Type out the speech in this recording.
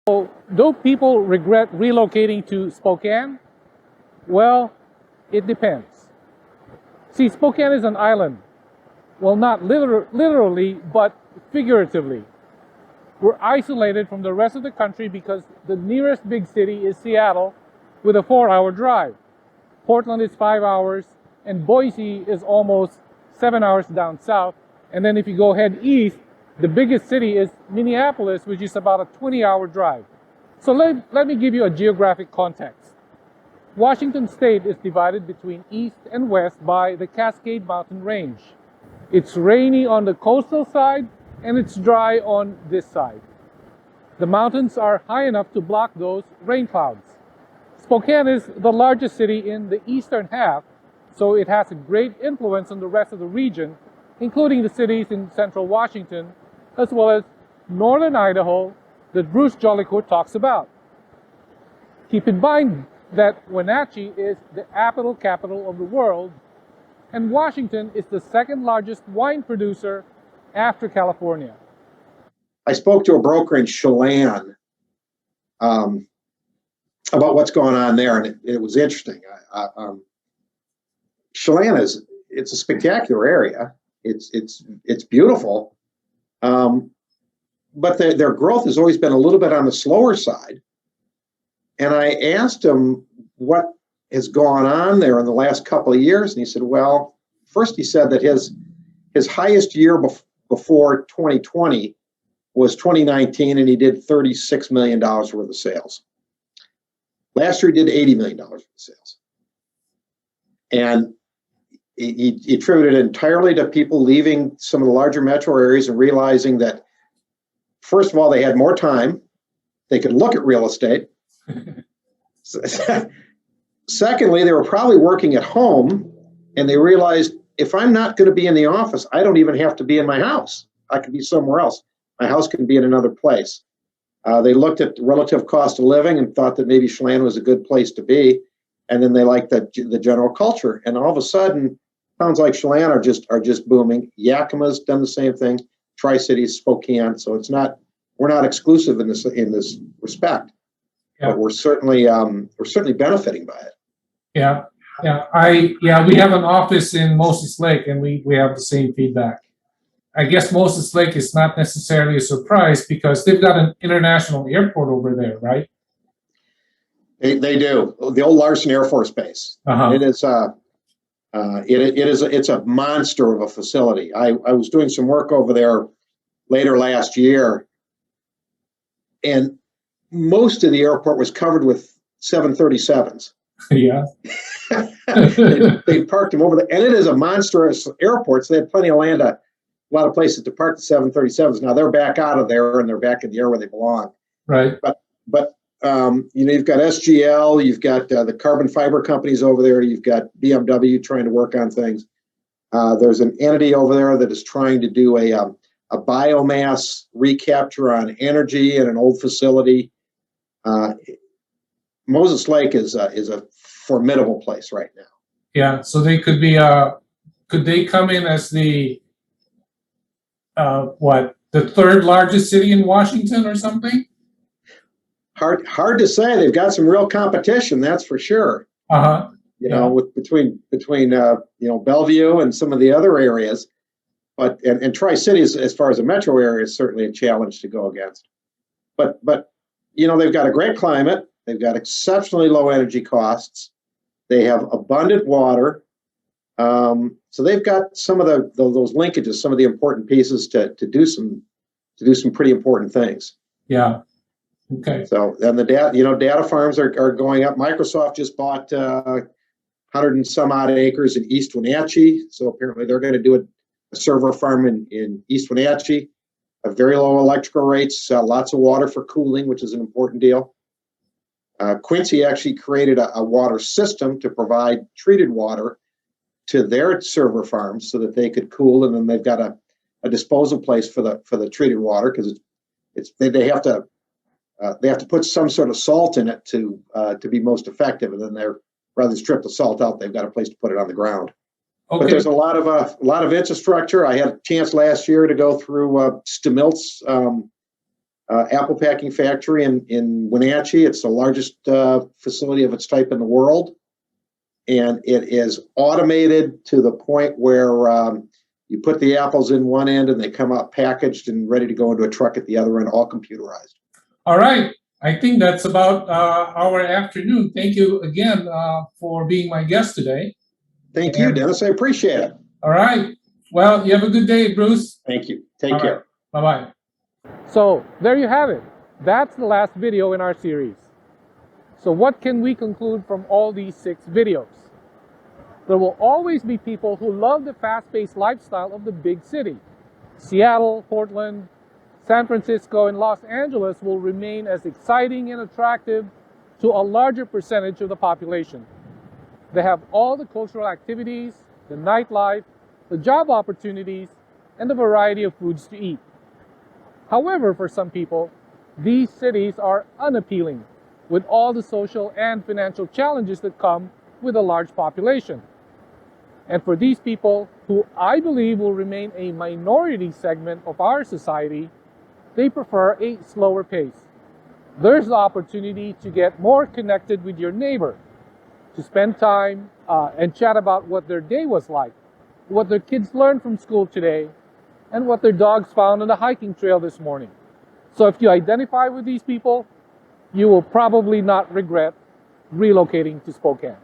So, do people regret relocating to Spokane? Well, it depends. See, Spokane is an island. Well, not literally, but figuratively. We're isolated from the rest of the country because the nearest big city is Seattle with a 4-hour drive. Portland is 5 hours, and Boise is almost 7 hours down south. And then if you go head east, the biggest city is Minneapolis, which is about a 20-hour drive. So let me give you a geographic context. Washington State is divided between east and west by the Cascade Mountain Range. It's rainy on the coastal side, and it's dry on this side. The mountains are high enough to block those rain clouds. Spokane is the largest city in the eastern half, so it has a great influence on the rest of the region, including the cities in central Washington, as well as northern Idaho that Bruce Jolicoeur talks about. Keep in mind that Wenatchee is the apple capital of the world, and Washington is the second largest wine producer after California. I spoke to a broker in Chelan about what's going on there, and it was interesting. Chelan it's a spectacular area. It's beautiful, but their growth has always been a little bit on the slower side. And I asked him what has gone on there in the last couple of years, and he said, well, first he said that his highest year before 2020 was 2019, and he did $36 million worth of sales. Last year he did $80 million worth of sales. And he attributed it entirely to people leaving some of the larger metro areas and realizing that, first of all, they had more time. They could look at real estate. Secondly, they were probably working at home, and they realized, if I'm not going to be in the office, I don't even have to be in my house. I could be somewhere else. My house can be in another place. They looked at the relative cost of living and thought that maybe Chelan was a good place to be. And then they liked the general culture. And all of a sudden, towns like Chelan are just booming. Yakima's done the same thing. Tri-Cities, Spokane. So we're not exclusive in this respect. Yeah. But we're certainly benefiting by it. Yeah. We have an office in Moses Lake, and we have the same feedback. I guess Moses Lake is not necessarily a surprise because they've got an international airport over there, right? They do. The old Larson Air Force Base. Uh-huh. It's a monster of a facility. I was doing some work over there later last year, and most of the airport was covered with 737s. Yeah. they parked them over there, and it is a monstrous airport, so they had plenty of land, a lot of places to park the 737s. Now they're back out of there, and they're back in the air where they belong. Right. But you've got SGL, you've got the carbon fiber companies over there, you've got BMW trying to work on things. There's an entity over there that is trying to do a biomass recapture on energy in an old facility. Moses Lake is a formidable place right now. Yeah, so they could be. Could they come in as the third largest city in Washington or something? Hard to say. They've got some real competition, that's for sure. Uh-huh. With between Bellevue and some of the other areas, but and Tri-Cities, as far as a metro area, is certainly a challenge to go against. But they've got a great climate. They've got exceptionally low energy costs. They have abundant water. So they've got some of those linkages, some of the important pieces to do some pretty important things. Yeah. Okay. So and the data farms are going up. Microsoft just bought 100 and some odd acres in East Wenatchee. So apparently they're going to do a server farm in East Wenatchee. Very low electrical rates, lots of water for cooling, which is an important deal. Quincy actually created a water system to provide treated water to their server farms so that they could cool, and then they've got a disposal place for the treated water because they have to put some sort of salt in it to be most effective, and then rather than strip the salt out, they've got a place to put it on the ground. Okay. But there's a lot of infrastructure. I had a chance last year to go through Stemilt's apple packing factory in Wenatchee. It's the largest facility of its type in the world. And it is automated to the point where you put the apples in one end and they come out packaged and ready to go into a truck at the other end, all computerized. All right. I think that's about our afternoon. Thank you again for being my guest today. Thank you, Dennis. I appreciate it. All right. Well, you have a good day, Bruce. Thank you. Take care. Right. Bye-bye. So there you have it. That's the last video in our series. So what can we conclude from all these 6 videos? There will always be people who love the fast-paced lifestyle of the big city. Seattle, Portland, San Francisco, and Los Angeles will remain as exciting and attractive to a larger percentage of the population. They have all the cultural activities, the nightlife, the job opportunities, and the variety of foods to eat. However, for some people, these cities are unappealing with all the social and financial challenges that come with a large population. And for these people, who I believe will remain a minority segment of our society, they prefer a slower pace. There's the opportunity to get more connected with your neighbor, to spend time and chat about what their day was like, what their kids learned from school today, and what their dogs found on the hiking trail this morning. So if you identify with these people, you will probably not regret relocating to Spokane.